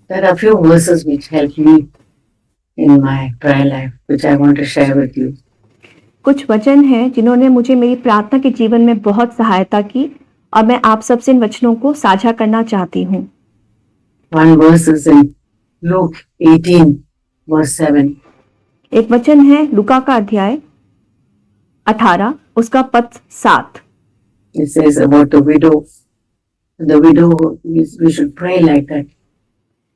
There are a few verses which help me in my prayer life, which I want to share with you. कुछ वचन हैं जिन्होंने मुझे मेरी प्रार्थना के जीवन में बहुत सहायता की और मैं आप सबसे इन वचनों को साझा करना चाहती हूँ। One verse is in Luke 18, verse 7. एक वचन है लूका का अध्याय 18 उसका पद 7। It says about the widow. The widow, we should pray like that.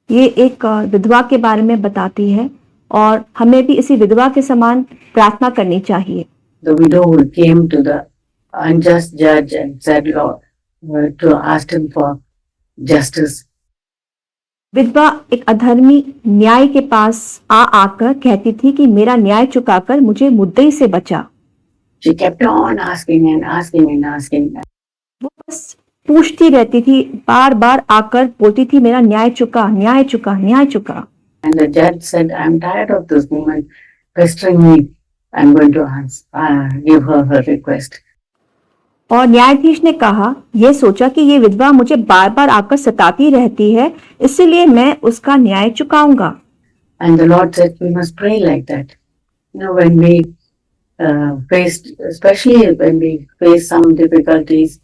ये एक विधवा के बारे में बताती है और हमें भी इसी विधवा के समान प्रार्थना करनी चाहिए। The widow who came to the unjust judge and said, Lord, to ask him for justice. विधवा एक अधर्मी न्याय के पास आकर कहती थी कि मेरा न्याय चुकाकर मुझे मुद्दई से बचा। She kept on asking and asking and asking. वो बस पूछती रहती थी, बार बार आकर बोलती थी मेरा न्याय चुका, न्याय चुका, न्याय चुका। And the judge said, I'm tired of this woman pestering me. I'm going to give her her request. और न्यायाधीश ने कहा, यह सोचा कि ये विधवा मुझे बार बार आकर सताती रहती है, इसलिए मैं उसका न्याय चुकाऊंगा। And the Lord said, we must pray like that. You know, when we especially when we face some difficulties.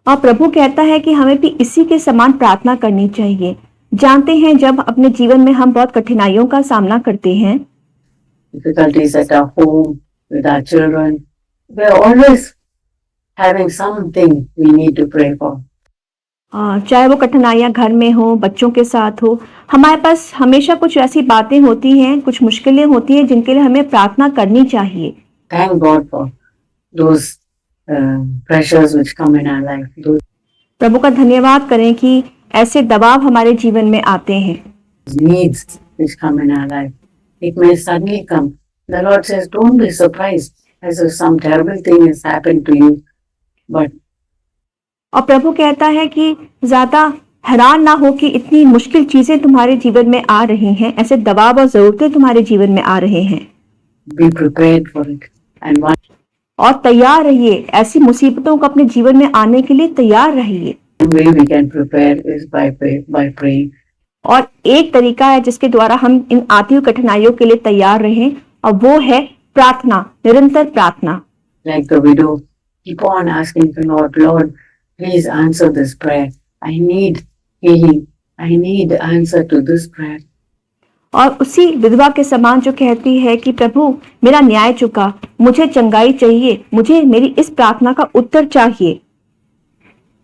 और प्रभु कहता है कि हमें भी इसी के समान प्रार्थना करनी चाहिए। जानते हैं जब अपने जीवन में हम बहुत कठिनाइयों का सामना करते हैं, difficulties at our home with our children, we are always having something we need to pray for. चाहे वो कठिनाइयां घर में हो, बच्चों के साथ हो, हमारे पास हमेशा कुछ ऐसी बातें होती हैं, कुछ मुश्किलें होती हैं जिनके लिए हमें प्रार्थना करनी चाहिए। Thank God for those pressures which come in our life. प्रभु का धन्यवाद करें कि ऐसे दबाव हमारे जीवन में आते हैं। Needs which come in our life. It may suddenly come. The Lord says, don't be surprised as if some terrible thing has happened to you. But और प्रभु कहता है कि ज्यादा हैरान ना हो कि इतनी मुश्किल चीजें तुम्हारे जीवन में आ रही हैं, ऐसे दबाव और जरूरतें तुम्हारे जीवन में आ रहे हैं। Be prepared for it. And और तैयार रहिए, ऐसी मुसीबतों को अपने जीवन में आने के लिए तैयार रहिए। One way we can prepare is by praying. और एक तरीका है जिसके द्वारा हम इन आती हुई कठिनाइयों के लिए तैयार रहें, और वो है प्रार्थना, निरंतर प्रार्थना। Like the widow, keep on asking the Lord, Lord, please answer this prayer. I need healing. I need answer to this prayer. और उसी विधवा के समान जो कहती है कि प्रभु मेरा न्याय चुका, मुझे चंगाई चाहिए, मुझे मेरी इस प्रार्थना का उत्तर चाहिए।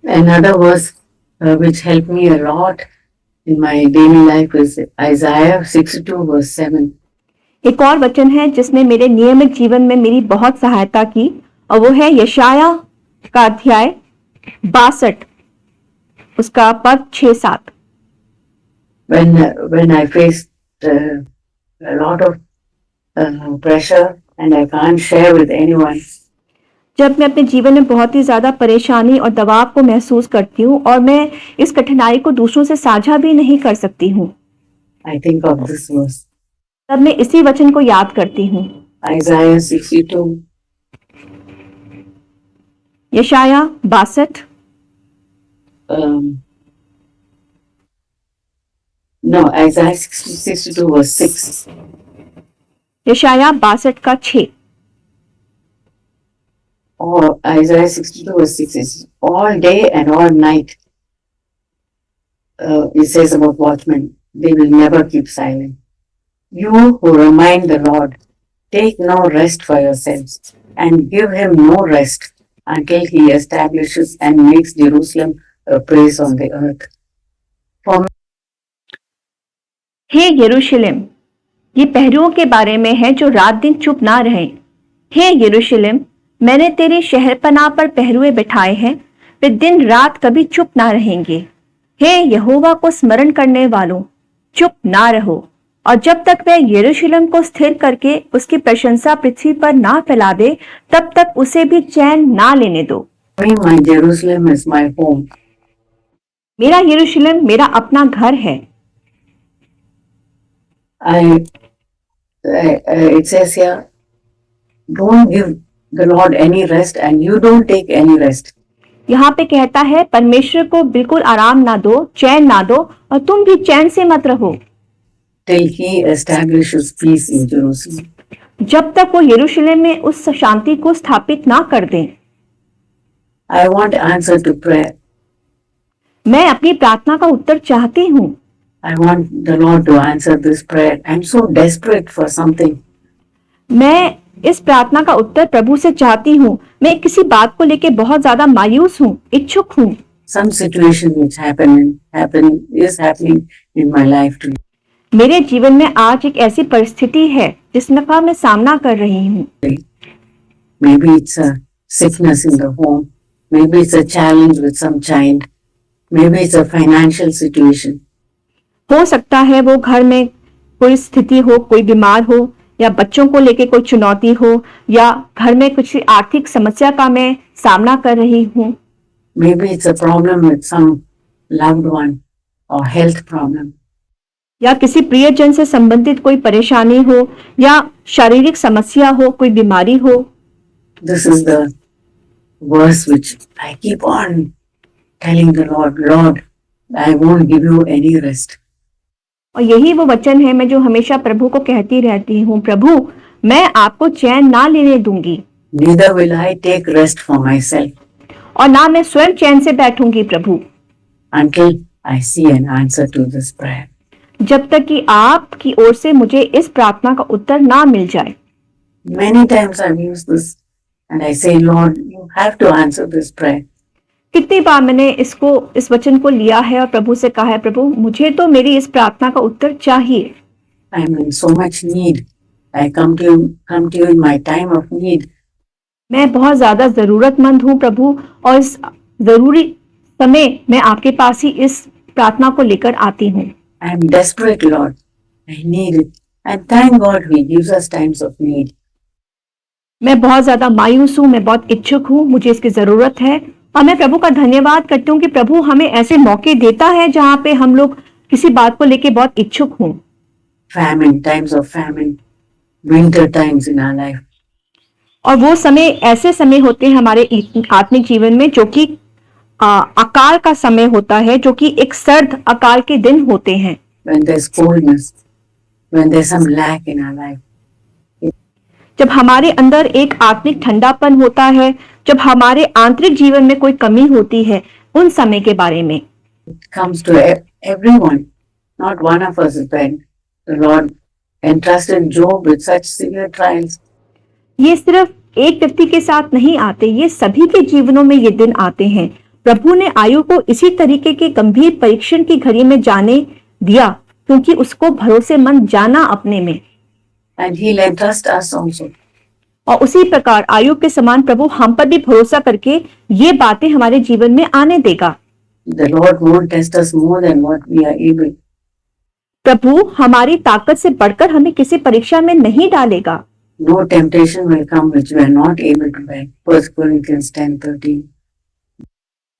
Another verse which helped me a lot in my daily life is Isaiah 62 verse 7. एक और वचन है जिसने मेरे नियमित जीवन में मेरी बहुत सहायता की, और वो है यशाया का अध्याय 62 उसका पद 6-7। When I faced a lot of pressure and I can't share with anyone. जब मैं अपने जीवन में बहुत ही ज्यादा परेशानी और दबाव को महसूस करती हूँ और मैं इस कठिनाई को दूसरों से साझा भी नहीं कर सकती हूँ, I think of this verse. तब मैं इसी वचन को याद करती हूँ। Isaiah 62. यशाया 62। No, Isaiah 62 verse 6. यशाया 62 का 6। Or Isaiah 62 verse 6 is all day and all night. It says about watchmen, they will never keep silent. You who remind the Lord, take no rest for yourselves and give him no rest until he establishes and makes Jerusalem a praise on the earth. For हे यरूशलेम, ये पहरुओं के बारे में है जो रात दिन चुप ना रहें। हे यरूशलेम, मैंने तेरे शहरपनाह पर पहरुए बिठाए हैं, वे दिन रात कभी चुप ना रहेंगे। हे यहोवा को स्मरण करने वालों, चुप ना रहो, और जब तक वह यरूशलेम को स्थिर करके उसकी प्रशंसा पृथ्वी पर ना फैला दे, तब तक उसे भी चैन ना लेने दो। my Jerusalem is my home. मेरा यरूशलेम मेरा अपना घर है। It says here, don't give the Lord any rest and you don't take any rest. यहाँ पे कहता है परमेश्वर को बिल्कुल आराम ना दो, चैन ना दो, और तुम भी चैन से मत रहो till he establishes peace in Jerusalem. जब तक वो यरूशलेम में उस शांति को स्थापित ना कर दें। I want answer to prayer. मैं अपनी प्रार्थना का उत्तर चाहती हूँ। I want the Lord to answer this prayer. I'm so desperate for something. मैं इस प्रार्थना का उत्तर प्रभु से चाहती हूँ। मैं किसी बात को लेके बहुत ज्यादा मायूस हूँ, इच्छुक हूँ। Some situation which is happening in my life today. मेरे जीवन में आज एक ऐसी परिस्थिति है जिसका मैं सामना कर रही हूँ। Maybe it's a sickness in the home. Maybe it's a challenge with some child. Maybe it's a financial situation. हो सकता है वो घर में कोई स्थिति हो, कोई बीमार हो, या बच्चों को लेके कोई चुनौती हो, या घर में कुछ आर्थिक समस्या का मैं सामना कर रही हूँ। Maybe it's a problem with some loved one or health problem. या किसी प्रियजन से संबंधित कोई परेशानी हो, या शारीरिक समस्या हो, कोई बीमारी हो। This is the verse which I keep on telling the Lord, Lord, I won't give you any rest. और यही वो वचन है मैं जो हमेशा प्रभु को कहती रहती हूँ, प्रभु मैं आपको चैन ना लेने दूंगी। Neither will I take rest for myself. और ना मैं स्वयं चैन से बैठूंगी प्रभु, until I see an answer to this prayer. जब तक कि आपकी ओर से मुझे इस प्रार्थना का उत्तर ना मिल जाए। Many times I've used this and I say, Lord, you have to answer this prayer. कितनी बार मैंने इस वचन को लिया है और प्रभु से कहा है, प्रभु मुझे तो मेरी इस प्रार्थना का उत्तर चाहिए। I'm in so much need. I come to you in my time of need. मैं बहुत ज्यादा जरूरतमंद हूँ प्रभु, और इस जरूरी समय मैं आपके पास ही इस प्रार्थना को लेकर आती हूँ। I'm desperate, Lord. I need it. And thank God He gives us times of need. मैं बहुत ज्यादा मायूस हूँ, मैं बहुत इच्छुक हूँ, मुझे इसकी जरूरत है, और मैं प्रभु का धन्यवाद करती हूँ कि प्रभु हमें ऐसे मौके देता है जहाँ पे हम लोग किसी बात को लेके बहुत इच्छुक हों। Famine, times of famine, winter times in our life. और वो समय ऐसे समय होते हैं हमारे आत्मिक जीवन में जो कि अकाल का समय होता है, जो कि एक सर्द अकाल के दिन होते हैं। When there's coldness, when there's some lack in our life. जब हमारे अंदर एक आत्मिक ठंडापन होता है, जब हमारे आंतरिक जीवन में कोई कमी होती है, उन समय के बारे में। It comes to everyone. Not one of us is bad. The Lord entrusted Job with such severe trials. ये सिर्फ एक व्यक्ति के साथ नहीं आते, ये सभी के जीवनों में ये दिन आते हैं। प्रभु ने आयु को इसी तरीके के गंभीर परीक्षण की घड़ी में जाने दिया, क्योंकि उसको भरोसेमंद जाना अपने में। And He'll entrust us also. और उसी प्रकार आयु के समान प्रभु हम पर भी भरोसा करके ये बातें हमारे जीवन में आने देगा। The Lord won't test us more than what we are able. प्रभु हमारी ताकत से बढ़कर हमें किसी परीक्षा में नहीं डालेगा। No temptation will come which we are not able to bear. 1 Corinthians 10:13.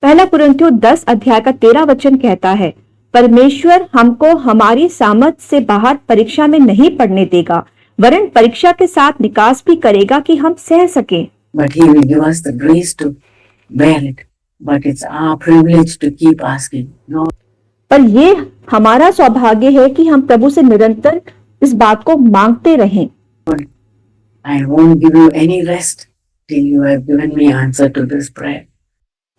पहला कुरिन्थियों 10 अध्याय का 13 वचन कहता है, परमेश्वर हमको हमारी सामर्थ से बाहर परीक्षा में नहीं पड़ने देगा, वरन परीक्षा के साथ निकास भी करेगा कि हम सह सकें। But He will give us the grace to bear it. But it's our privilege to keep asking. No. पर ये हमारा सौभाग्य है कि हम प्रभु से निरंतर इस बात को मांगते रहें। I won't give you any rest till you have given me answer to this prayer.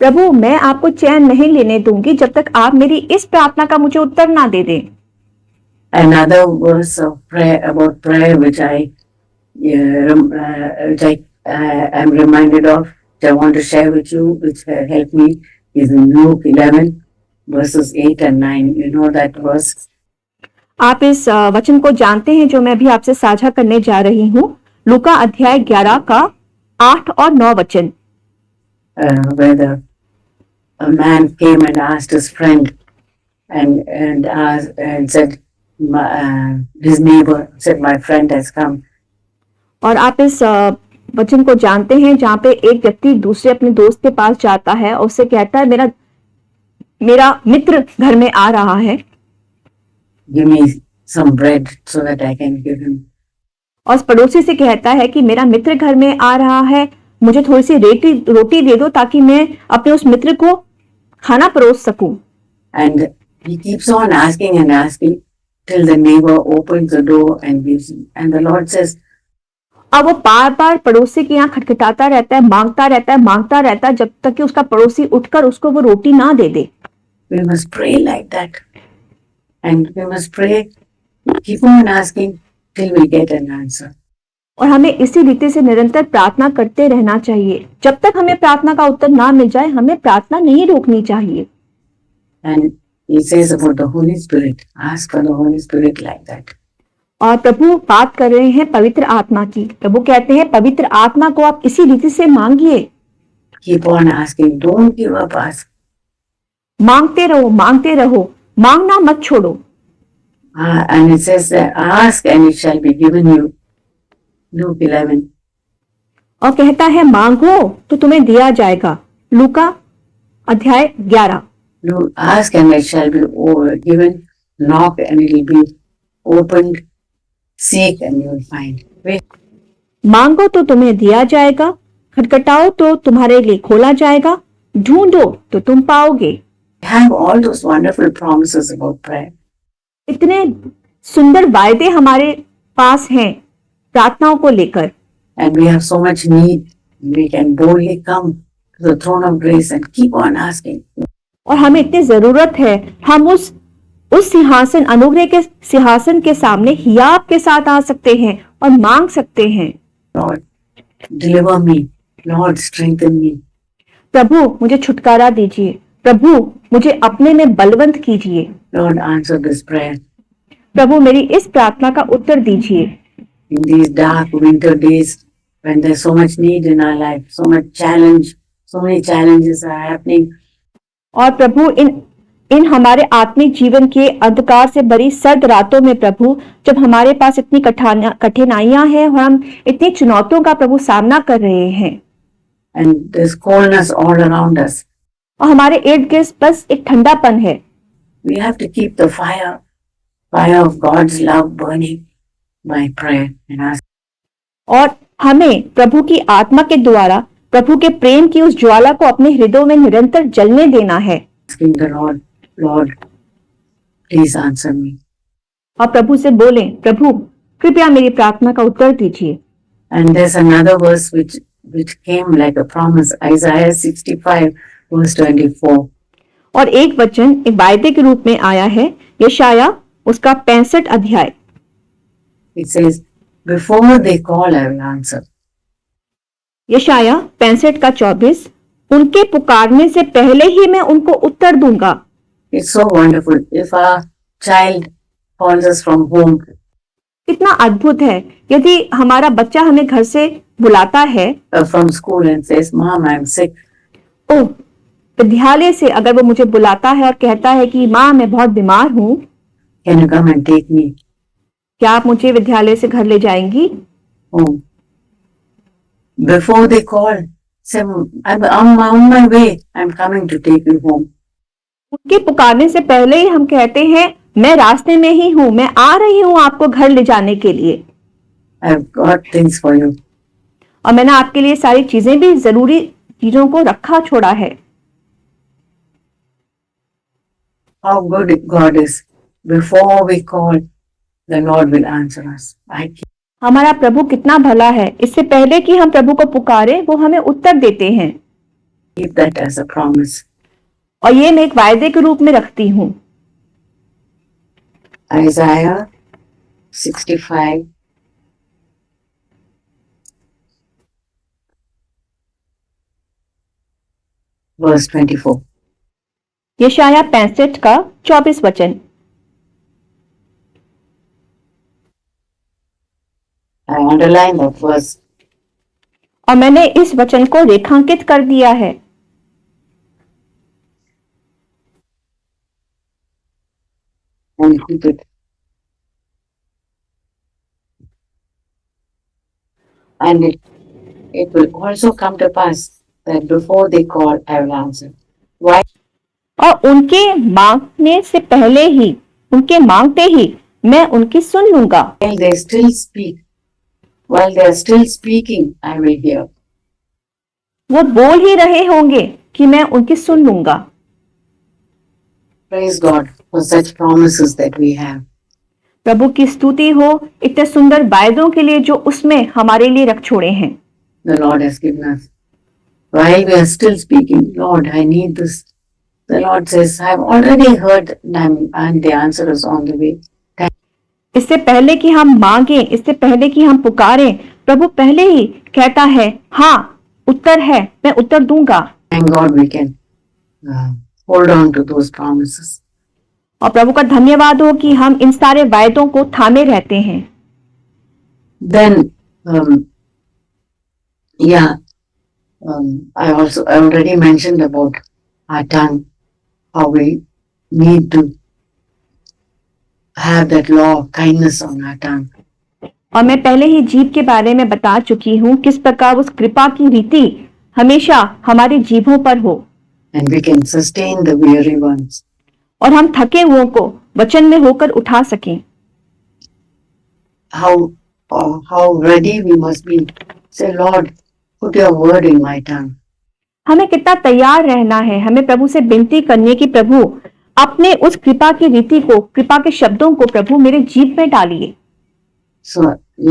प्रभु मैं आपको चैन नहीं लेने दूंगी जब तक आप मेरी इस प्रार्थना का मुझे उत्तर ना दे दें। Another verse of prayer about prayer which I am reminded of, which I want to share with you, which helped me, is in Luke 11 verses 8 and 9. You know that verse. आप इस वचन को जानते हैं जो मैं भी आपसे साझा करने जा रही हूँ। लूका अध्याय 11 का 8 और 9 वचन। Where a man came and asked his friend and said, his neighbor said, my friend has come. और आप इस वचन को जानते हैं जहाँ पे एक व्यक्ति दूसरे अपने दोस्त के पास जाता है और उससे कहता है, मेरा मित्र घर में आ रहा है, give me some bread so that I can give him. और उस पड़ोसी से कहता है कि मेरा मित्र घर में आ रहा है, मुझे थोड़ी सी रोटी दे दो ताकि मैं अपने उस मित्र को खाना परोस सकूं। And he keeps on asking and asking till the neighbor opens the door and gives him. And the Lord says, अब वो बार बार पड़ोसी के यहाँ खटखटाता रहता है, मांगता रहता है जब तक कि उसका पड़ोसी उठकर उसको वो रोटी ना दे दे। we must pray like that. And we must pray, keep on asking till we get an answer. और हमें इसी रीति से निरंतर प्रार्थना करते रहना चाहिए। जब तक हमें प्रार्थना का उत्तर ना मिल जाए, हमें प्रार्थना नहीं रोकनी चाहिए। And he says about the Holy Spirit, ask for the Holy Spirit like that. और प्रभु बात कर रहे हैं पवित्र आत्मा की। प्रभु कहते हैं पवित्र आत्मा को आप इसी रीति से मांगिए। Keep on asking, don't give up, ask. मांगते रहो, मांगना मत छोड़ो। And it says that ask and it shall be given you. Luke 11. और कहता है मांगो तो तुम्हें दिया जाएगा। लूका अध्याय 11। Ask and it shall be given. Knock and it will be opened. Seek and you will find. मांगो तो तुम्हें दिया जाएगा, खटखटाओ तो तुम्हारे लिए खोला जाएगा, ढूंढो तो तुम पाओगे। We have all those wonderful promises about prayer. इतने सुंदर वायदे हमारे पास हैं प्रार्थनाओं को लेकर। And we have so much need. We can boldly come to the throne of grace and keep on asking. और हमें इतनी जरूरत है, हम उस सिंहासन, अनुग्रह के सिंहासन के सामने हियाव के साथ आ सकते हैं और मांग सकते हैं। Lord, deliver me. Lord, strengthen me. प्रभु मुझे छुटकारा दीजिए, प्रभु मुझे अपने में बलवंत कीजिए। Lord, answer this prayer. प्रभु मेरी इस प्रार्थना का उत्तर दीजिए। In these dark winter days, when there's so much need in our life, so much challenge, so many challenges are happening. और प्रभु इन हमारे आत्मिक जीवन के अंधकार से भरी सर्द रातों में प्रभु, जब हमारे पास इतनी कठिनाइयां हैं और हम इतनी चुनौतियों का प्रभु सामना कर रहे हैं, And there's coldness all around us. और हमारे इर्द गिर्द बस एक ठंडापन है। We have to keep the fire of God's love burning by prayer and ask. और हमें प्रभु की आत्मा के द्वारा प्रभु के प्रेम की उस ज्वाला को अपने हृदय में निरंतर जलने देना है। Asking the Lord, please answer me. और प्रभु से बोलें, प्रभु कृपया मेरी प्रार्थना का उत्तर दीजिए। And there's another verse which came like a promise, Isaiah 65 verse 24. और एक वचन एक वायदे के रूप में आया है, यशाया उसका 65 अध्याय। It says, before they call, I will answer. यशाया 65 का 24, उनके पुकारने से पहले ही मैं उनको उत्तर दूंगा। It's so wonderful. If a child calls us from home, कितना अद्भुत है यदि हमारा बच्चा हमें घर से बुलाता है, from school and says, Mom, I'm sick. ओह, विद्यालय से अगर वो मुझे बुलाता है और कहता है कि माँ मैं बहुत बीमार हूँ, Can you come and take me क्या आप मुझे विद्यालय से घर ले जाएंगी? home? Before they call, say, I'm on my way. I'm coming to take you home. उनके पुकारने से पहले ही हम कहते हैं मैं रास्ते में ही हूँ, मैं आ रही हूँ आपको घर ले जाने के लिए। I've got things for you. और मैंने आपके लिए सारी चीजें भी, जरूरी चीजों को रखा छोड़ा है। How good God is. Before we call, the Lord will answer us. हमारा प्रभु कितना भला है, इससे पहले कि हम प्रभु को पुकारे वो हमें उत्तर देते हैं। Keep that as a promise. और ये मैं एक वायदे के रूप में रखती हूँ। Isaiah 65 verse 24. यशाया 65 का 24 वचन। I underline that verse. और मैंने इस वचन को रेखांकित कर दिया है। And keep it. And it will also come to pass that before they call, I will answer. Why? और उनके मांगने से पहले ही, उनके मांगते ही मैं उनकी सुन लूंगा। While they are still speaking, I will hear. वो बोल ही रहे होंगे कि मैं उनकी सुन लूंगा। Praise God for such promises that we have. प्रभु की स्तुति हो इतने सुंदर वायदों के लिए जो उसमें हमारे लिए रख छोड़े हैं। The Lord has given us. While we are still speaking, Lord, I need this. The Lord says, I've already heard and the answer is on the way. इससे पहले कि हम मांगे, इससे पहले कि हम पुकारें, प्रभु पहले ही कहता है, हाँ उत्तर है, मैं उत्तर दूंगा। Thank God we can hold on to those promises. और प्रभु का धन्यवाद हो कि हम इन सारे वायदों को थामे रहते हैं। Then, I already mentioned about our tongue, how we need to have that law of kindness on our tongue. और मैं पहले ही जीभ के बारे में बता चुकी हूँ किस प्रकार उस कृपा की रीति हमेशा हमारी जीभों पर हो। And we can sustain the weary ones. और हम थके हुओं को वचन में होकर उठा सकें। How ready we must be. Say, Lord, put your word in my tongue. हमें कितना तैयार रहना है, हमें प्रभु से विनती करनी है कि प्रभु अपने उस कृपा की रीति को, कृपा के शब्दों को प्रभु मेरे जीभ में डालिए। So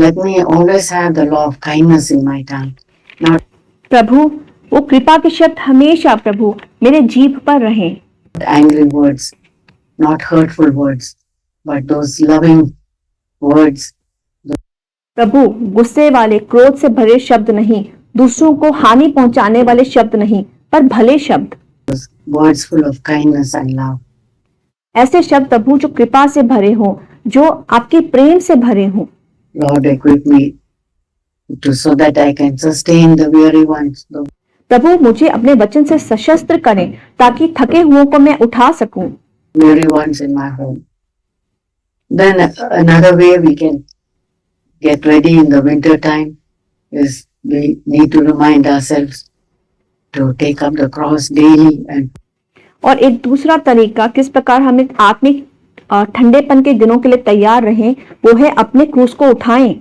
let me always have the law of kindness in my tongue. Not प्रभु वो कृपा के शब्द हमेशा प्रभु मेरे जीभ पर रहें। angry words, not hurtful words, but those loving words. प्रभु गुस्से वाले, क्रोध से भरे शब्द नहीं, दूसरों को हानि पहुंचाने वाले शब्द नहीं, पर भले शब्द। Words full of kindness and love. ऐसे शब्द प्रभु जो कृपा से भरे हों, जो आपके प्रेम से भरे हों। Lord, equip me so that I can sustain the weary ones. प्रभु मुझे अपने वचन से सशस्त्र करें ताकि थके हुओं को मैं उठा सकूं। Weary ones in my home. Then another way we can get ready in the winter time is we need to remind ourselves to take up the cross daily and और एक दूसरा तरीका किस प्रकार हमें आत्मिक ठंडेपन के दिनों के लिए तैयार रहें, वो है अपने क्रूस को उठाएं।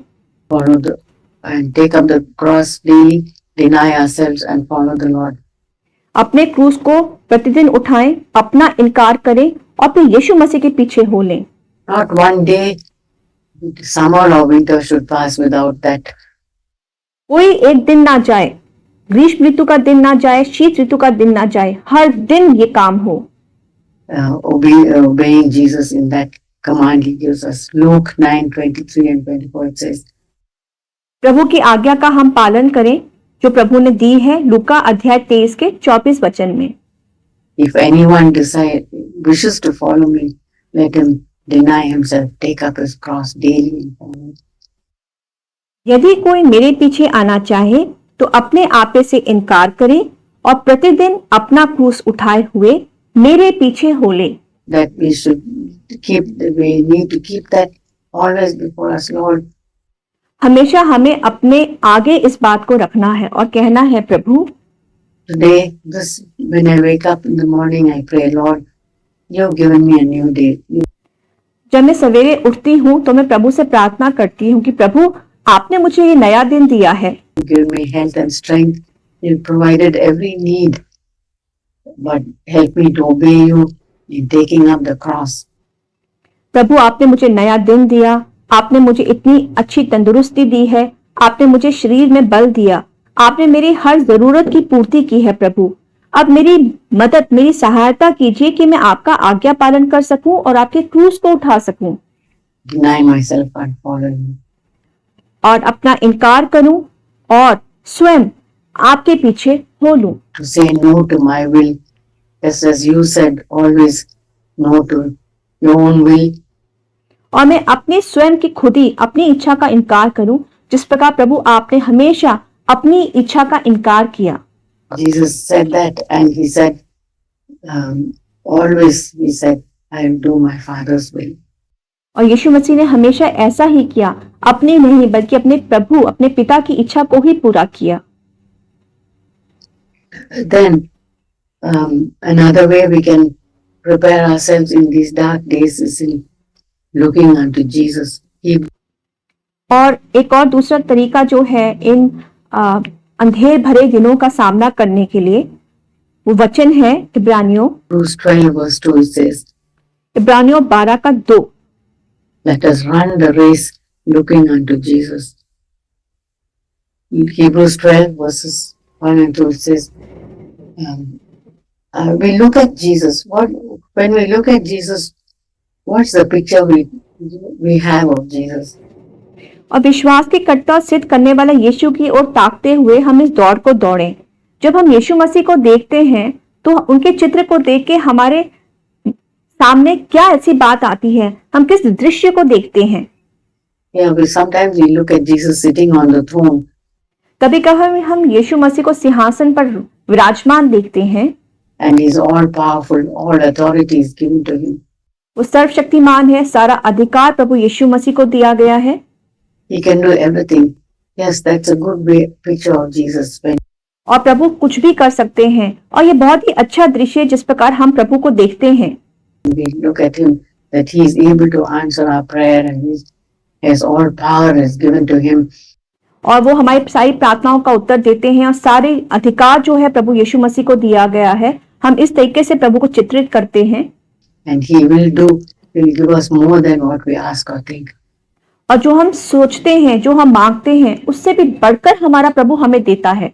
and take up the cross daily, deny ourselves and follow the Lord. अपने क्रूस को प्रतिदिन उठाएं, अपना इनकार करें और फिर यीशु मसीह के पीछे हो लें। Not one day, summer or winter should pass without that. कोई एक दिन ना जाए, ग्रीष्म ऋतु का दिन ना जाए, शीत ऋतु का दिन ना जाए, हर दिन ये काम हो। Obeying Jesus in that command he gives us. Luke 9:23 and 24 it says. प्रभु की आज्ञा का हम पालन करें जो प्रभु ने दी है, लूका अध्याय 23 के 24 वचन में। If anyone wishes to follow me, let him deny himself, take up his cross daily and follow me. यदि कोई मेरे पीछे आना चाहे तो अपने आपे से इनकार करे और प्रतिदिन अपना क्रूस उठाए हुए मेरे पीछे हो ले। That we need to keep that always before us, Lord. हमेशा हमें अपने आगे इस बात को रखना है और कहना है, प्रभु Today, when I wake up in the morning, I pray, Lord, you've given me a new day. जब मैं सवेरे उठती हूँ तो मैं प्रभु से प्रार्थना करती हूँ कि प्रभु आपने मुझे ये नया दिन दिया है। You give me health and strength. You provided every need, but help me to obey you in taking up the cross. प्रभु आपने मुझे नया दिन दिया, आपने मुझे इतनी अच्छी तंदुरुस्ती दी है, आपने मुझे शरीर में बल दिया, आपने मेरी हर जरूरत की पूर्ति की है। प्रभु अब मेरी मदद, मेरी सहायता कीजिए कि मैं आपका आज्ञा पालन कर सकूं और आपके क्रूस को उठा सकूं। Deny myself and follow you. और अपना इनकार करूं और स्वयं आपके पीछे हो लूं। To say no to my will, just as you said, always no to your own will. और मैं अपनी स्वयं की खुदी, अपनी इच्छा का इनकार करूं, जिस प्रकार प्रभु आपने हमेशा अपनी इच्छा का इनकार किया। Jesus said that, and he said, always he said, I will do my Father's will. और यीशु मसीह ने हमेशा ऐसा ही किया, अपनी नहीं बल्कि अपने प्रभु, अपने पिता की इच्छा को ही पूरा किया। Then another way we can prepare ourselves in these dark days is in looking unto Jesus. और एक और दूसरा तरीका जो है इन अंधेर भरे दिनों का सामना करने के लिए। वो वचन है इब्रानियों Hebrews 12 verse 2 says, इब्रानियों 12 का 2। let us run the race looking unto Jesus. In Hebrews 12 verses 1 and 2 says, we look at Jesus. When we look at Jesus, what's the picture we have of Jesus? और विश्वास की कट्टा सिद्ध करने वाला यीशु की ओर ताकते हुए हम इस दौड़ को दौड़ें। जब हम यीशु मसीह को देखते हैं तो उनके चित्र को देख के हमारे सामने क्या ऐसी बात आती है, हम किस दृश्य को देखते हैं। Sometimes we look at Jesus sitting on the throne. कभी कभी हम यीशु मसीह को सिंहासन पर विराजमान देखते हैं। And he's all powerful, all authority is given to him. वो सर्वशक्तिमान है, सारा अधिकार प्रभु यीशु मसीह को दिया गया है। He can do everything. Yes, that's a good picture of Jesus. और प्रभु कुछ भी कर सकते हैं और ये बहुत ही अच्छा दृश्य है जिस प्रकार हम प्रभु को देखते हैं। We look at him that he is able to answer our prayer and his all power is given to him. और वो हमारी सारी प्रार्थनाओं का उत्तर देते हैं और सारे अधिकार जो है प्रभु यीशु मसीह को दिया गया है। हम इस तरीके से प्रभु को चित्रित करते हैं। And he will give us more than what we ask or think. और जो हम सोचते हैं, जो हम मांगते हैं, उससे भी बढ़कर हमारा प्रभु हमें देता है।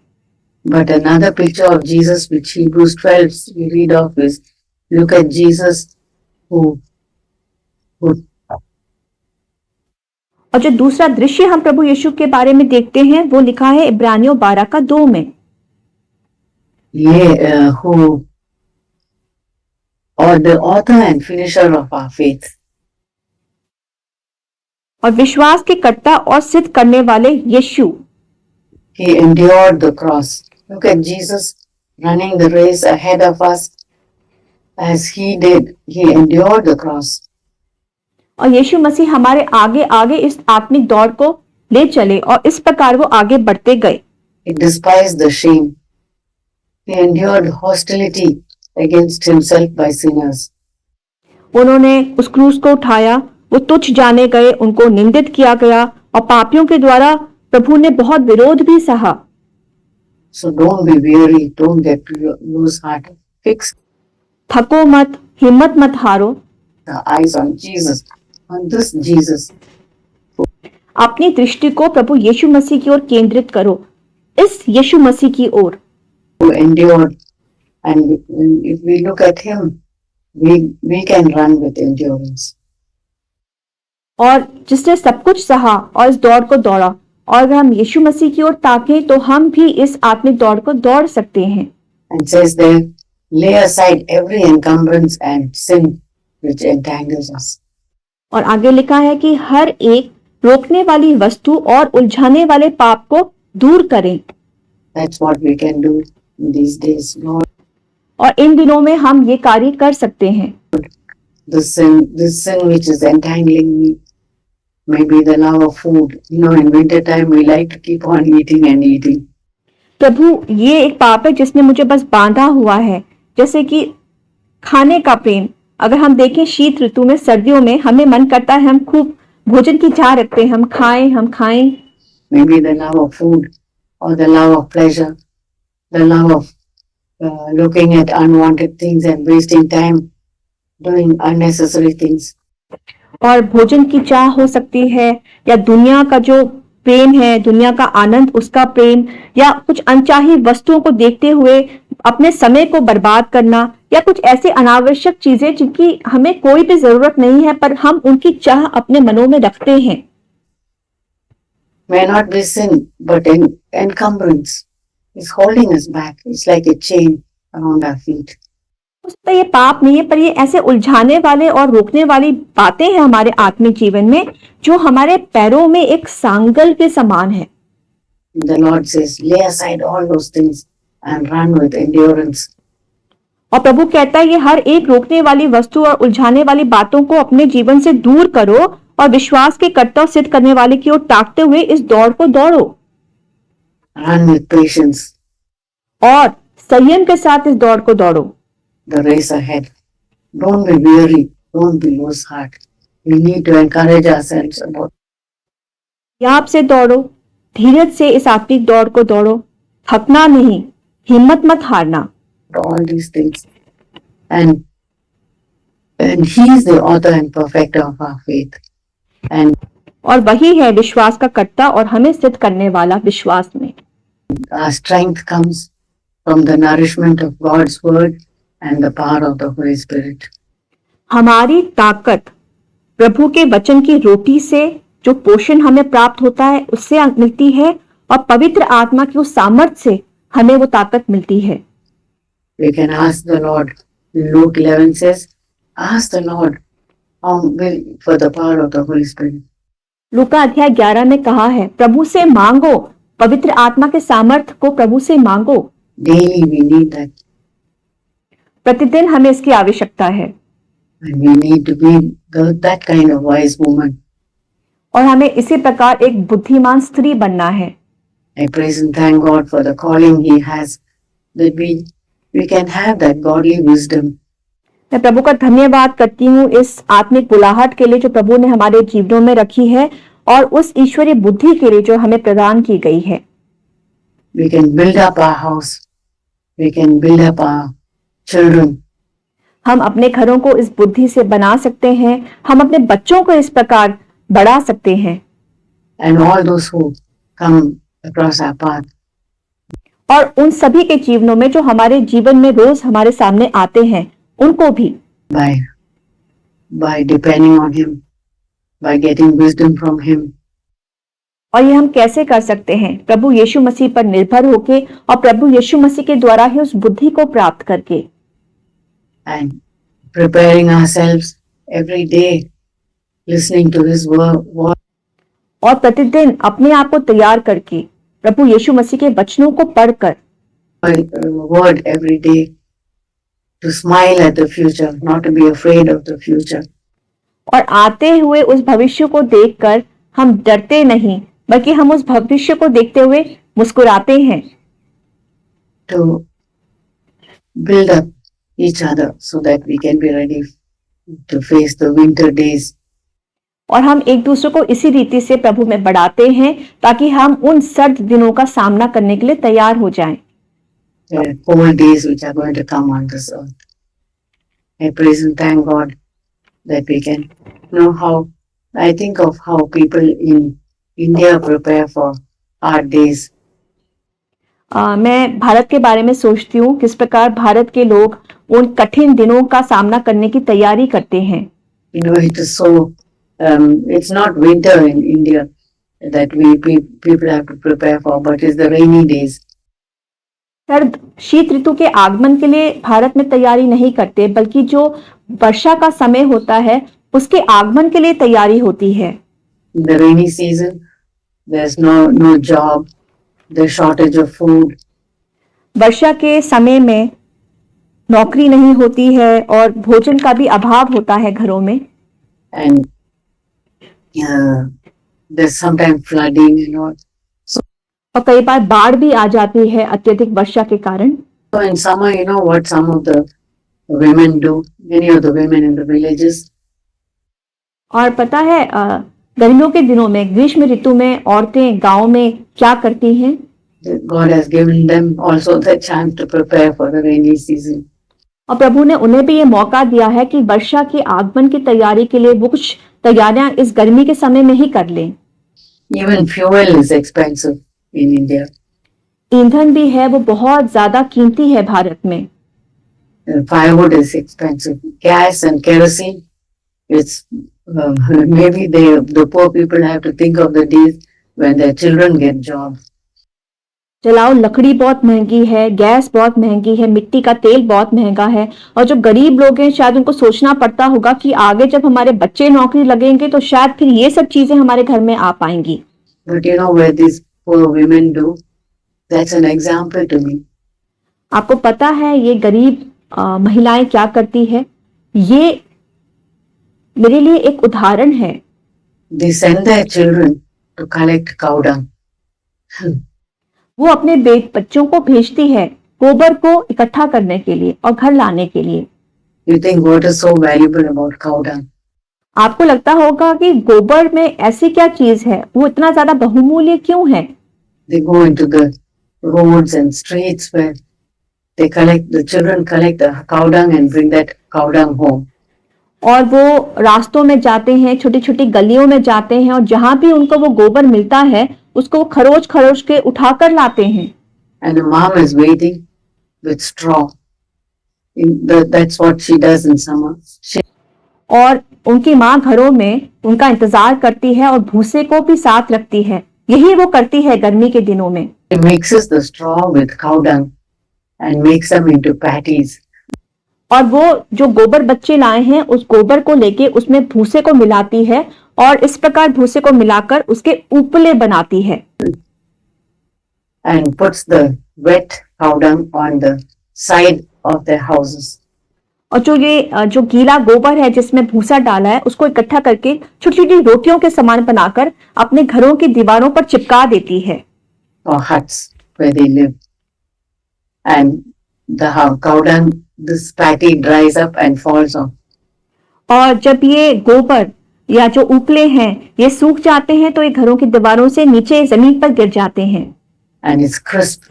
But another picture of Jesus which Hebrews 12 we read of is, look at Jesus who और जो दूसरा दृश्य हम प्रभु यीशु के बारे में देखते हैं वो लिखा है इब्रानियों 12 का 2 में। ये who or the author and finisher of our faith. और विश्वास के कर्ता और सिद्ध करने वाले यीशु। He endured the cross. Look at Jesus running the race ahead of us as he did. He endured the cross. और यीशु मसीह हमारे आगे आगे इस आत्मिक दौड़ को ले चले और इस प्रकार वो आगे बढ़ते गए। He despised the shame. He endured hostility against himself by sinners. उन्होंने उस क्रूस को उठाया, वो तुच्छ जाने गए, उनको निंदित किया गया और पापियों के द्वारा प्रभु ने बहुत विरोध भी सहा। So don't be weary, don't get lose heart. Fix थको मत, हिम्मत मत हारो। the eyes on Jesus, on this Jesus. अपनी दृष्टि को प्रभु यीशु मसीह की ओर केंद्रित करो, इस यीशु मसीह की ओर। Who endured, and if we look at him, we can run with endurance. और जिसने सब कुछ सहा और इस दौड़ को दौड़ा, और अगर हम यीशु मसीह की ओर ताकें तो हम भी इस आत्मिक दौड़ को दौड़ सकते हैं। And says there, lay aside every encumbrance and sin which entangles us. और आगे लिखा है कि हर एक रोकने वाली वस्तु और उलझाने वाले पाप को दूर करें। That's what we can do in these days, Lord. और इन दिनों में हम ये कार्य कर सकते हैं। This sin which is entangling me, maybe the love of food. In winter time we like to keep on eating and eating. प्रभु, ये एक पाप है जिसने मुझे बस बांधा हुआ है, जैसे कि खाने का प्रेम। अगर हम देखें शीत ऋतु में, सर्दियों में हमें मन करता है हम खूब भोजन की चाह रखते हैं, हम खाएं। Maybe the love of food or the love of pleasure, the love of looking at unwanted things and wasting time doing unnecessary things. और भोजन की चाह हो सकती है, या दुनिया का जो प्रेम है, दुनिया का आनंद, उसका प्रेम, या कुछ अनचाही वस्तुओं को देखते हुए अपने समय को बर्बाद करना, या कुछ ऐसे अनावश्यक चीजें जिनकी हमें कोई भी जरूरत नहीं है पर हम उनकी चाह अपने मनों में रखते हैं। May not be sin, but encumbrance is holding us back. It's like a chain around our feet. तो ये पाप नहीं है, पर ये ऐसे उलझाने वाले और रोकने वाली बातें हैं हमारे आत्मिक जीवन में, जो हमारे पैरों में एक सांगल के समान है। The Lord says, lay aside all those things and run with endurance. और प्रभु कहता है ये हर एक रोकने वाली वस्तु और उलझाने वाली बातों को अपने जीवन से दूर करो और विश्वास के कर्तव्य सिद्ध करने वाले की ओर ताकते हुए इस दौड़ को दौड़ो। Run with patience. और संयम के साथ इस दौड़ को दौड़ो। The race ahead. Don't be weary. Don't be lose heart. We need to encourage ourselves about. याब से दौड़ो, धीरज से इस आत्मिक दौड़ को दौड़ो, थकना नहीं, हिम्मत मत हारना। all these things. And He is the author and perfecter of our faith. And और वही है विश्वास का कर्ता और हमें सिद्ध करने वाला विश्वास में। our strength comes from the nourishment of God's word and the power of the Holy Spirit. हमारी ताकत प्रभु के वचन की रोटी से जो पोषण हमें प्राप्त होता है उससे मिलती है और पवित्र आत्मा की उस सामर्थ से हमें वो ताकत मिलती है। We can ask the Lord. Luke 11 says, ask the Lord for the power of the Holy Spirit. लूका अध्याय 11 में कहा है, प्रभु से मांगो, पवित्र आत्मा के सामर्थ को प्रभु से मांगो। Daily we need that. प्रतिदिन हमें इसकी आवश्यकता है। And we need to be that kind of wise woman. और हमें इसी प्रकार एक बुद्धिमान स्त्री बनना है। I praise and thank God for the calling He has, that we can have that godly wisdom. मैं प्रभु का धन्यवाद करती हूँ इस आत्मिक बुलाहट के लिए जो प्रभु ने हमारे जीवनों में रखी है और उस ईश्वरीय बुद्धि के लिए जो हमें प्रदान की गई है। We can build up our house. We can build up our children. हम अपने घरों को इस बुद्धि से बना सकते हैं, हम अपने बच्चों को इस प्रकार बढ़ा सकते हैं। And all those who come across our path. और उन सभी के जीवनों में जो हमारे जीवन में रोज हमारे सामने आते हैं उनको भी by depending on Him, by getting wisdom from Him. और ये हम कैसे कर सकते हैं? प्रभु यीशु मसीह पर निर्भर होके और प्रभु यीशु मसीह के द्वारा ही उस बुद्धि को प्राप्त करके। And preparing ourselves every day, listening to His word. और प्रतिदिन अपने आप को तैयार करके प्रभु यीशु मसीह के वचनों को पढ़कर word every day, to smile at the future, not to be afraid of the future. और आते हुए उस भविष्य को देखकर हम डरते नहीं बल्कि हम उस भविष्य को देखते हुए मुस्कुराते हैं। To build up each other so that we can be ready to face the winter days. और हम एक दूसरे को इसी रीति से प्रभु में बढ़ाते हैं ताकि हम उन सर्द दिनों का सामना करने के लिए तैयार हो जाएं। Cold days which are going to come on this earth. I praise and thank God that we can know how. I think of how people in India prepare for hard days. मैं भारत के बारे में सोचती हूँ किस प्रकार भारत के लोग उन कठिन दिनों का सामना करने की तैयारी करते हैं। You know, it is so. It's not winter in India that people have to prepare for, but it's the rainy days. सर्द शीत ऋतु के आगमन के लिए भारत में तैयारी नहीं करते बल्कि जो वर्षा का समय होता है उसके आगमन के लिए तैयारी होती है। In the rainy season, there's no job, there's shortage of food. वर्षा के समय में नौकरी नहीं होती है और भोजन का भी अभाव होता है घरों में। And there's sometimes flooding and all. और कई बार बाढ़ भी आ जाती है अत्यधिक वर्षा के कारण। So in summer, you know what some of the women do, many of the women in the villages. और पता है गर्मियों के दिनों में ग्रीष्म ऋतु में औरतें गांव में क्या करती हैं? God has given them also the chance to prepare for the rainy season. और प्रभु ने उन्हें भी ये मौका दिया है कि वर्षा के आगमन की तैयारी के लिए वो कुछ तैयारियां इस गर्मी के समय में ही कर लें। Even fuel is expensive in India. ईंधन भी है वो बहुत ज्यादा कीमती है भारत में। Firewood is expensive. Gas and kerosene, it's maybe the poor people have to think of the days when their children get jobs. जलाओ लकड़ी बहुत महंगी है, गैस बहुत महंगी है, मिट्टी का तेल बहुत महंगा है और जो गरीब लोग हैं शायद उनको सोचना पड़ता होगा कि आगे जब हमारे बच्चे नौकरी लगेंगे तो शायद फिर ये सब चीजें हमारे घर में आ पाएंगी। But you know what these poor women do? That's an example to me. आपको पता है ये गरीब महिलाएं क्या करती है? ये मेरे लिए एक उदाहरण है। They send their children to collect cow dung. वो अपने बच्चों को भेजती है गोबर को इकट्ठा करने के लिए और घर लाने के लिए। You think what is so valuable about cow dung? आपको लगता होगा कि गोबर में ऐसी क्या चीज है, वो इतना ज्यादा बहुमूल्य क्यों है? They go into the roads and streets where the children collect the cow dung and bring that cow dung home. और वो रास्तों में जाते हैं, छोटी छोटी गलियों में जाते हैं और जहां भी उनको वो गोबर मिलता है उसको वो खरोच खरोच के उठाकर लाते हैं. And the mom is waiting with straw. That's what she does in summer. और उनकी माँ घरों में उनका इंतजार करती है और भूसे को भी साथ रखती है. यही वो करती है गर्मी के दिनों में. She mixes the straw with cow dung and makes them into patties. और वो जो गोबर बच्चे लाए हैं उस गोबर को लेके उसमें भूसे को मिलाती है और इस प्रकार भूसे को मिलाकर उसके उपले बनाती है. And puts the wet cow dung on the side of their houses. और जो गीला गोबर है जिसमें भूसा डाला है उसको इकट्ठा करके छोटी छोटी रोटियों के समान बनाकर अपने घरों की दीवारों पर चिपका देती है. Or huts where they live. And the cow dung, this patty dries up and falls off. और जब ये गोबर या जो उपले हैं ये सूख जाते हैं तो ये घरों की दीवारों से नीचे जमीन पर गिर जाते हैं. And it's crisp.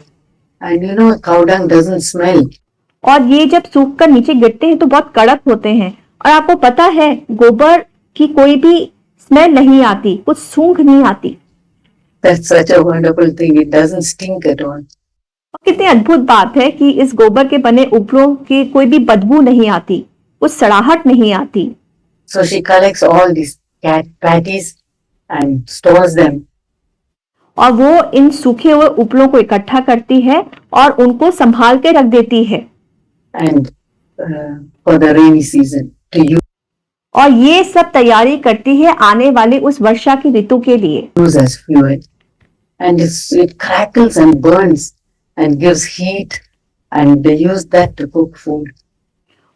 And you know, cow dung doesn't smell. और ये जब सूख कर नीचे गिरते हैं तो बहुत कड़क होते हैं. और आपको पता है गोबर की कोई भी स्मेल नहीं आती, कुछ सूंघ नहीं आती. That's such a wonderful thing. It doesn't stink at all. कितनी अद्भुत बात है कि इस गोबर के बने उपलों की कोई भी बदबू नहीं आती, कुछ सड़ाहट नहीं आती. So she collects all these patties and stores them. और वो इन सूखे हुए उपलों को इकट्ठा करती है और उनको संभाल के रख देती है. And for the rainy season to use. और ये सब तैयारी करती है आने वाले उस वर्षा की ऋतु के लिए. Use as fuel. And it crackles and burns and gives heat and they use that to cook food.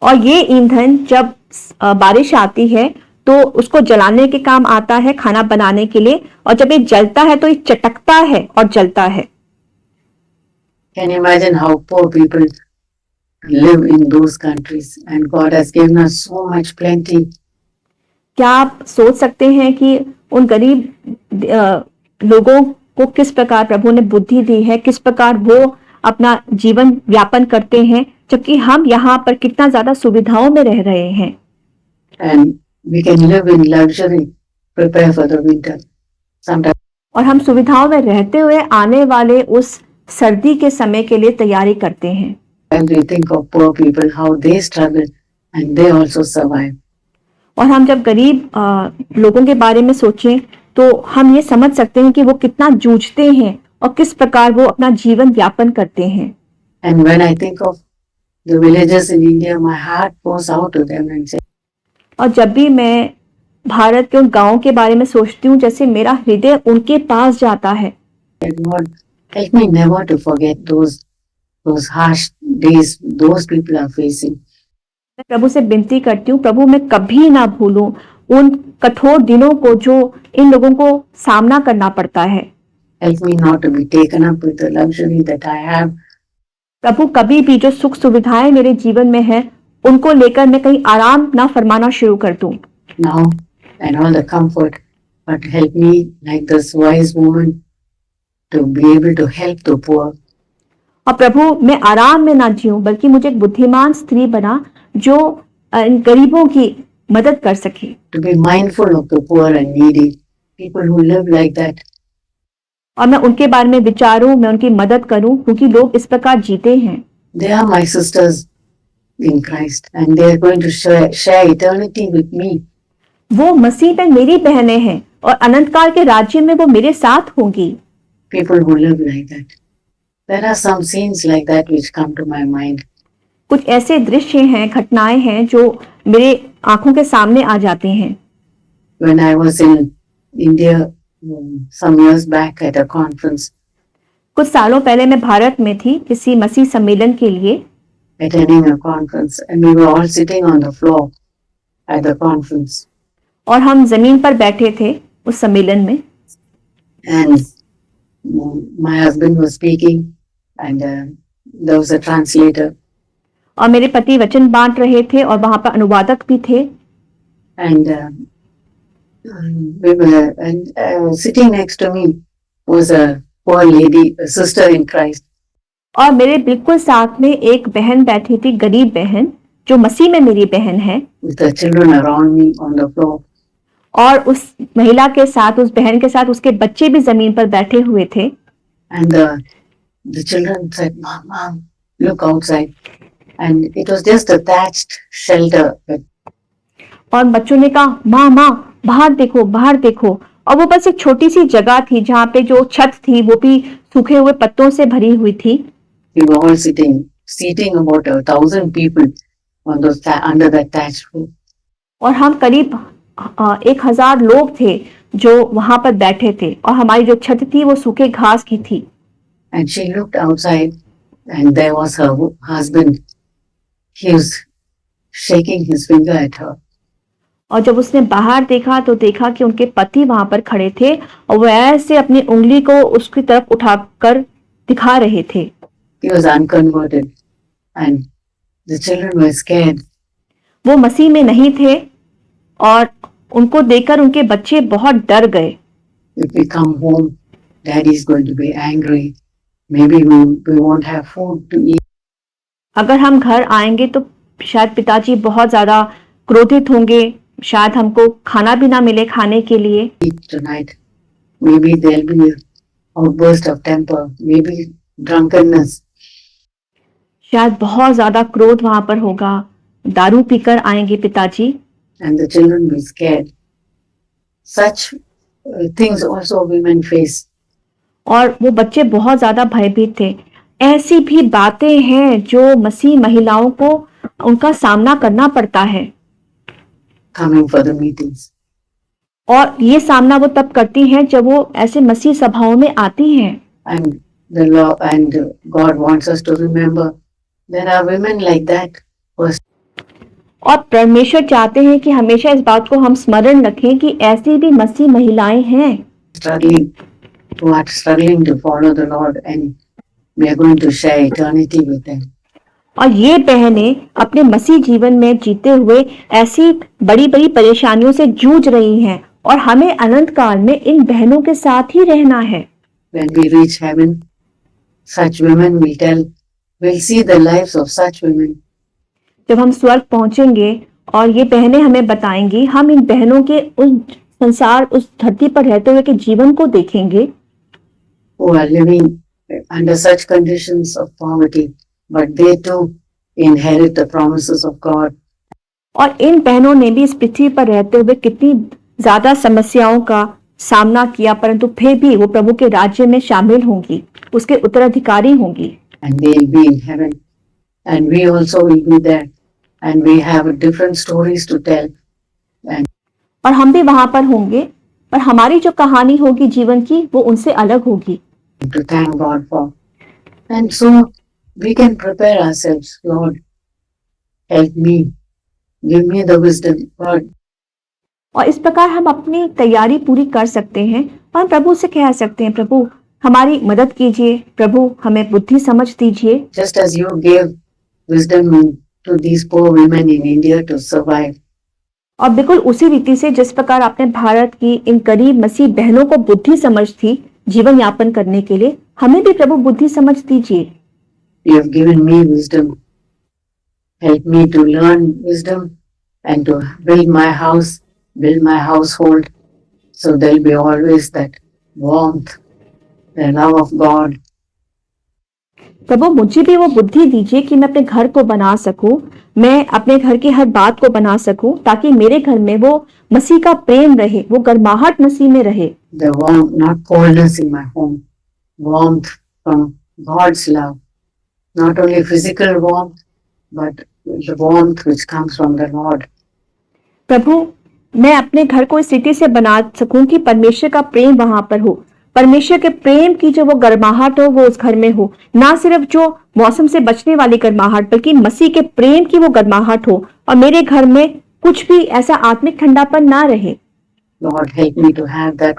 और ये ईंधन जब बारिश आती है तो उसको जलाने के काम आता है, खाना बनाने के लिए. और जब ये जलता है तो ये चटकता है और जलता है. Can you imagine how poor people live in those countries and God has given us so much plenty. क्या आप सोच सकते हैं कि उन गरीब लोगों को किस प्रकार प्रभु ने बुद्धि दी है, किस प्रकार वो अपना जीवन व्यापन करते हैं, जबकि हम यहाँ पर कितना ज्यादा सुविधाओं में रह रहे हैं. And we can live in luxury, prepare for the winter. Sometimes. और हम सुविधाओं में रहते हुए आने वाले उस सर्दी के समय के लिए तैयारी करते हैं. And we think of poor people, how they struggle and they also survive. और हम जब गरीब लोगों के बारे में सोचें तो हम ये समझ सकते हैं कि वो कितना जूझते हैं और किस प्रकार वो अपना जीवन व्यापन करते हैं. And when I think of the villages in India, my heart goes out to them and says. और जब भी मैं भारत के उन गांवों के बारे में सोचती हूँ जैसे मेरा हृदय उनके पास जाता है. God, help me never to forget those harsh days those people are facing. मैं प्रभु से विनती करती हूँ, प्रभु मैं कभी ना भूलूं उन कठोर दिनों को जो इन लोगों को सामना करना पड़ता है. Help me not to be taken up with the luxury that I have. प्रभु कभी भी जो सुख सुविधाएं मेरे जीवन में है उनको लेकर मैं कहीं आराम ना फरमाना शुरू कर दूं. Now and all the comfort, but help me like this wise woman to be able to help the poor. और प्रभु मैं आराम में ना जीऊं बल्कि मुझे एक बुद्धिमान स्त्री बना जो गरीबों की मदद कर सके. To be mindful of the poor and needy, people who live like that. और मैं उनके बारे में विचारूं, मैं उनकी मदद करूं क्योंकि लोग इस प्रकार जीते हैं. They are my sisters in Christ and they are going to share eternity with me. वो मसीह में मेरी बहनें हैं और अनंत काल के राज्य में वो मेरे साथ होंगी. People who live like that. There are some scenes like that which come to my mind. कुछ ऐसे दृश्य हैं, घटनाएं हैं जो मेरे आंखों के सामने आ जाते हैं. When I was in India some years back at a conference. कुछ सालों पहले मैं भारत में थी किसी मसीह सम्मेलन के लिए. Attending a conference and we were all sitting on the floor at the conference. और हम जमीन पर बैठे थे उस सम्मेलन में. And my husband was speaking and there was a translator. और मेरे पति वचन बांट रहे थे और वहां पर अनुवादक भी थे. And we were sitting next to me was a poor lady, a sister in Christ. और मेरे बिल्कुल साथ में एक बहन बैठी थी, गरीब बहन, जो मसीह में मेरी बहन है, with the children around me on the floor. और उस महिला के साथ, उस बहन के साथ उसके बच्चे भी जमीन पर बैठे हुए थे। And the children said, Mom, Mom, look outside. And it was just a thatched shelter. और बच्चों ने कहा, माँ माँ बाहर देखो, बाहर देखो। और वो बस एक छोटी सी जगह थी जहाँ पे जो छत थी वो भी सूखे हुए पत्तों से भरी हुई थी। We were all seating about 1,000 people on those under that thatched roof. और हम करीब 1,000 लोग थे जो वहां पर बैठे थे, और हमारी जो छत थी वो सूखे घास की थी। And she looked outside and there was her husband. He was shaking his finger at her. और जब उसने बाहर देखा तो देखा कि उनके पति वहां पर खड़े थे और वो ऐसे अपनी उंगली को उसकी तरफ उठाकर दिखा रहे थे। He was unconverted and the children were scared. वो मसीह में नहीं थे और उनको देखकर उनके बच्चे बहुत डर गए। If we come home, Daddy is going to be angry. Maybe we won't have food to eat. अगर हम घर आएंगे तो शायद पिताजी बहुत ज्यादा क्रोधित होंगे, शायद हमको खाना भी ना मिले खाने के लिए। Tonight, maybe there'll be an outburst of temper, maybe drunkenness. शायद बहुत ज्यादा क्रोध वहां पर होगा, दारू पीकर आएंगे पिताजी। And the children will be scared. Such things also women face. और वो बच्चे बहुत ज्यादा भयभीत थे। ऐसी भी बातें हैं जो मसीह महिलाओं को उनका सामना करना पड़ता है। Coming for the meetings. और ये सामना वो तब करती हैं जब वो ऐसे मसीह सभाओं में आती हैं। And the law and God wants us to remember there are women like that. और परमेश्वर चाहते हैं कि हमेशा इस बात को हम स्मरण रखें कि ऐसी भी मसीह महिलाएं हैं who are struggling to follow the Lord, and we are going to share eternity with them. और ये बहनें अपने मसीह जीवन में जीते हुए ऐसी बड़ी बड़ी परेशानियों से जूझ रही हैं और हमें अनंत काल में इन बहनों के साथ ही रहना है। When we reach heaven, such women will see the lives of such women. जब हम स्वर्ग पहुंचेंगे और ये बहनें हमें बताएंगी, हम इन बहनों के उस संसार, उस धरती पर रहते हुए के जीवन को देखेंगे। Who are living under such conditions of poverty, but they too inherit the promises of God. और इन बहनों ने भी इस पृथ्वी पर रहते हुए कितनी ज्यादा समस्याओं का सामना किया, परंतु फिर भी वो प्रभु के राज्य में शामिल होंगी, उसके उत्तराधिकारी होंगी। And they will be in heaven, and we also will be there, and we have different stories to tell. And और हम भी वहां पर होंगे, पर हमारी जो कहानी होगी जीवन की वो उनसे अलग होगी। to thank God for. And so we can prepare ourselves. Lord, help me. Give me the wisdom. God. और इस प्रकार हम अपनी तैयारी पूरी कर सकते हैं और प्रभु से कह सकते हैं, प्रभु हमारी मदद कीजिए, प्रभु हमें बुद्धि समझ दीजिए। Just as you gave wisdom to these poor women in India to survive. और बिल्कुल उसी रीति से जिस प्रकार आपने भारत की इन गरीब मसीह बहनों को बुद्धि समझ थी जीवन यापन करने के लिए, हमें भी प्रभु बुद्धि समझ दीजिए। You have given me wisdom. Help me to learn wisdom and to build my house, build my household, so there'll be always that warmth, the love of God. प्रभु मुझे भी वो बुद्धि दीजिए कि मैं अपने घर को बना सकूं, मैं अपने घर की हर बात को बना सकूं, ताकि मेरे घर में वो मसीह का प्रेम रहे, वो गर्माहट मसीह में रहे। The warmth, not coldness in my home, warmth from God's love, not only physical warmth, but the warmth which comes from the Lord. प्रभु मैं अपने घर को इस रीति से बना सकूं कि परमेश्वर का प्रेम वहां पर हो, परमेश्वर के प्रेम की जो वो गर्माहट हो वो उस घर में हो, ना सिर्फ जो मौसम से बचने वाली गर्माहट बल्कि मसीह के प्रेम की वो गर्माहट हो, और मेरे घर में कुछ भी ऐसा आत्मिक ठंडापन ना रहे। Lord, help me to have that,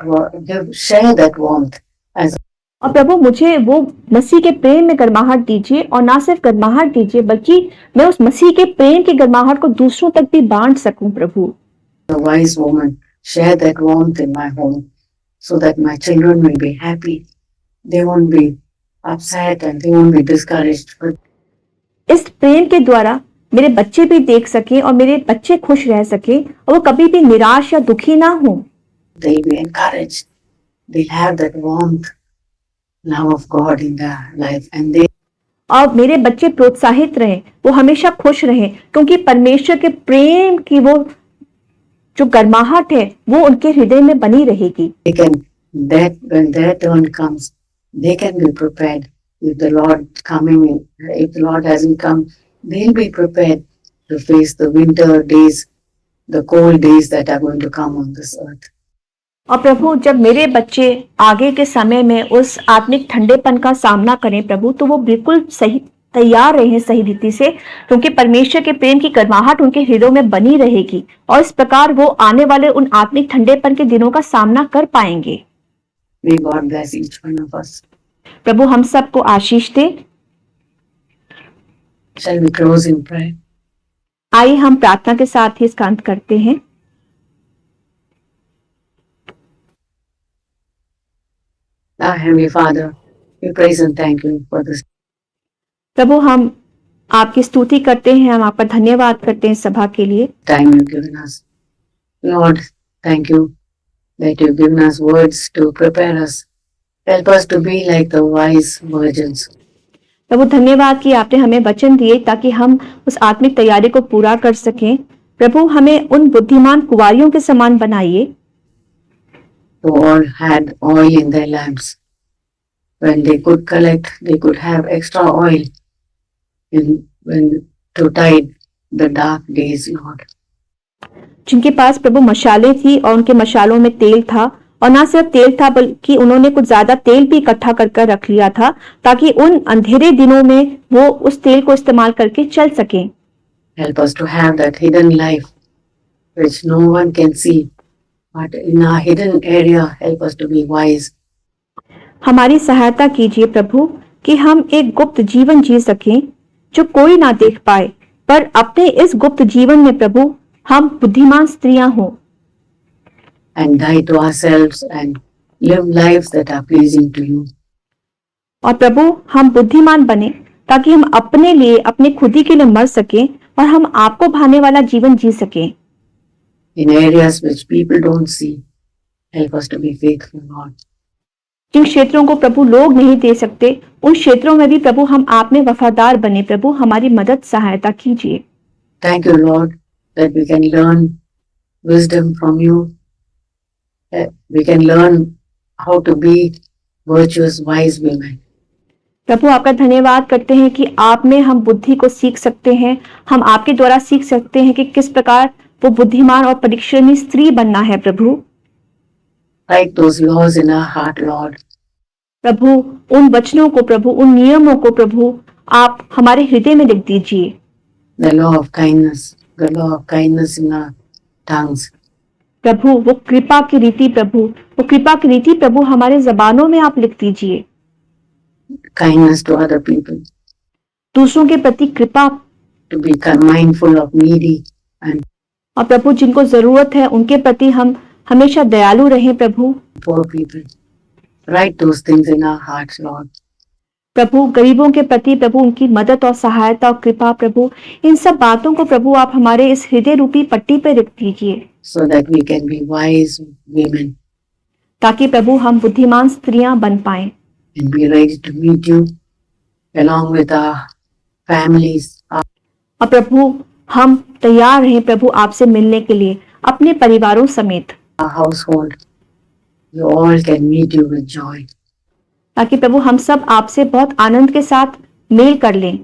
share that warmth as. और प्रभु मुझे वो मसीह के प्रेम में गर्माहट दीजिए, और ना सिर्फ गर्माहट दीजिए बल्कि मैं उस मसीह के प्रेम की गर्माहट को दूसरों तक भी बांट सकूं। प्रभु A wise woman, share that warmth in my home so that my children will be happy. They won't be upset and they won't be discouraged. But इस प्रेम के द्वारा मेरे बच्चे भी देख सकें और मेरे बच्चे खुश रह सकें और वो कभी भी निराश या दुखी ना हो। they'll be encouraged. They'll have that warmth, love of God in their life, and they और मेरे बच्चे प्रोत्साहित रहें, वो हमेशा खुश रहें, क्योंकि परमेश्वर के प्रेम की वो जो गर्माहट है वो उनके हृदय में बनी रहेगी। can that when their turn comes, they can be prepared. If the Lord coming, if the Lord hasn't come, they'll be prepared to face the winter days, the cold days that are going to come on this earth. और प्रभु जब मेरे बच्चे आगे के समय में उस आत्मिक ठंडेपन का सामना करें प्रभु, तो वो बिल्कुल सही तैयार रहें सही रीति से, क्योंकि परमेश्वर के प्रेम की गर्माहट उनके हृदयों में बनी रहेगी और इस प्रकार वो आने वाले उन आत्मिक ठंडेपन के दिनों का सामना कर पाएंगे। May God bless each one of us. प्रभु हम सबको आशीष दे। Shall we close in prayer? आइए हम प्रार्थना के साथ ही इसका अंत करते हैं। Our Heavenly Father, we praise and thank you for this प्रभु हम आपकी स्तुति करते हैं, हम आपका धन्यवाद करते हैं सभा के लिए। time you've given us. Lord, thank you that you've given us words to prepare us. Help us to be like the wise virgins. प्रभु धन्यवाद कि आपने हमें वचन दिए ताकि हम उस आत्मिक तैयारी को पूरा कर सकें। प्रभु हमें उन बुद्धिमान कुंवारियों के समान बनाइए Who all had oil in their lamps. When they could collect, they could have extra oil when to tide the dark days, Lord. जिनके पास प्रभु मशालें थी और उनके मशालों में तेल था, और ना सिर्फ तेल था बल्कि उन्होंने कुछ ज्यादा तेल भी इकट्ठा कर रख लिया था ताकि उन अंधेरे दिनों में वो उस तेल को इस्तेमाल करके चल सकें। Help us to have that hidden life which no one can see. But in our hidden area, help us to be wise. हमारी सहायता कीजिए प्रभु कि हम एक गुप्त जीवन जी सकें जो कोई ना देख पाए, पर अपने इस गुप्त जीवन में प्रभु हम बुद्धिमान स्त्रियां हों And die to ourselves and live lives that are pleasing to you. और प्रभु हम बुद्धिमान बने ताकि हम अपने लिए अपने खुदी के लिए मर सकें और हम आपको भाने वाला जीवन जी सकें। In areas which people don't see, help us to be faithful, Lord. जिन क्षेत्रों को प्रभु लोग नहीं दे सकते, उन क्षेत्रों में भी प्रभु हम आप में वफादार बने। प्रभु हमारी मदद सहायता कीजिए। Thank you, Lord, that we can learn wisdom from you. That we can learn how to be virtuous, wise women. प्रभु आपका धन्यवाद करते हैं कि आप में हम बुद्धि को सीख सकते हैं। हम आपके द्वारा सीख सकते हैं कि किस प्रकार वो बुद्धिमान और परिश्रमी स्त्री बनना है। प्रभु Write those laws in our heart, Lord. प्रभु उन वचनों को, प्रभु उन नियमों को प्रभु आप हमारे हृदय में लिख दीजिए। The law of kindness in our tongues. प्रभु वो कृपा की रीति, प्रभु वो कृपा की रीति प्रभु हमारे जबानों में आप लिख दीजिए। Kindness to other people. दूसरों के प्रति कृपा, To be mindful of needy and और प्रभु जिनको जरूरत है उनके प्रति हम हमेशा दयालु रहें। प्रभु poor people. Write those things in our hearts, Lord. प्रभु गरीबों के प्रति प्रभु उनकी मदद और सहायता और कृपा, प्रभु इन सब बातों को प्रभु आप हमारे इस हृदय रूपी पट्टी पर लिख दीजिए, So that we can be wise women ताकि प्रभु हम बुद्धिमान स्त्रियां बन पाएं and be ready to meet you along with our families, और प्रभु हम तैयार रहें प्रभु आपसे मिलने के लिए अपने परिवारों समेत, our household. You all can meet you with joy. ताकि प्रभु हम सब आपसे बहुत आनंद के साथ मेल कर लें।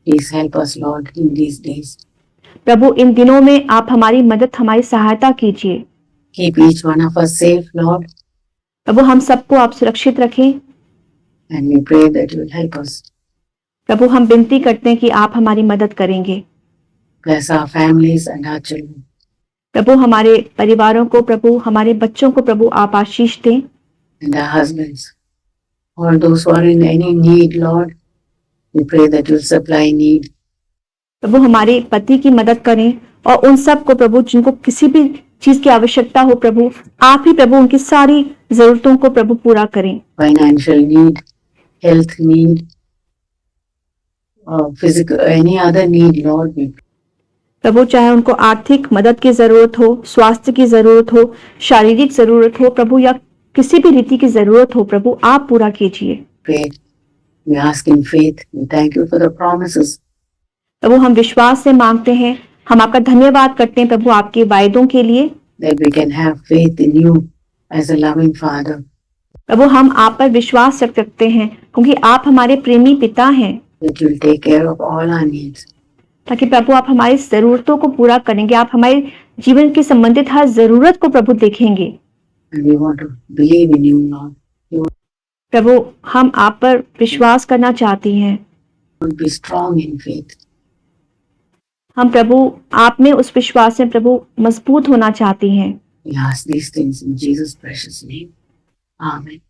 Please help us, Lord, in these days. प्रभु इन दिनों में आप हमारी मदद, हमारी सहायता कीजिए। Keep each one of us safe, Lord, प्रभु हम सबको आप सुरक्षित रखें। and we pray that you will help us. प्रभु हम विनती करते हैं कि आप हमारी मदद करेंगे। Bless our families and our children. प्रभु हमारे परिवारों को, प्रभु हमारे बच्चों को प्रभु आप आशीष दें, And our husbands. All those who are in any need, Lord, we pray that you will supply need. प्रभु हमारे पति की मदद करें और उन सब को प्रभु जिनको किसी भी चीज की आवश्यकता हो, प्रभु आप ही प्रभु उनकी सारी जरूरतों को प्रभु पूरा करें। Financial need. health need, or physical, any other need, Lord, we प्रभु चाहे उनको आर्थिक मदद की जरूरत हो, स्वास्थ्य की जरूरत हो, शारीरिक जरूरत हो प्रभु, या किसी भी रीति की जरूरत हो प्रभु, आप पूरा कीजिए। pray. We ask in faith. We thank you for the promises. प्रभु हम विश्वास से मांगते हैं, हम आपका धन्यवाद करते हैं प्रभु आपके वायदों के लिए, That we can have faith in you as a loving Father. प्रभु हम आप पर विश्वास रख सकते हैं क्योंकि आप हमारे प्रेमी पिता हैं, That you'll take care of all our needs. ताकि प्रभु आप हमारी जरूरतों को पूरा करेंगे, आप हमारे जीवन के संबंधित हर जरूरत को प्रभु देखेंगे। And we want to believe in you, Lord. You प्रभु हम आप पर विश्वास करना चाहती हैं, want to be strong in faith. हम प्रभु आप में उस विश्वास में प्रभु मजबूत होना चाहती हैं। We ask these things in Jesus' precious name. Amen.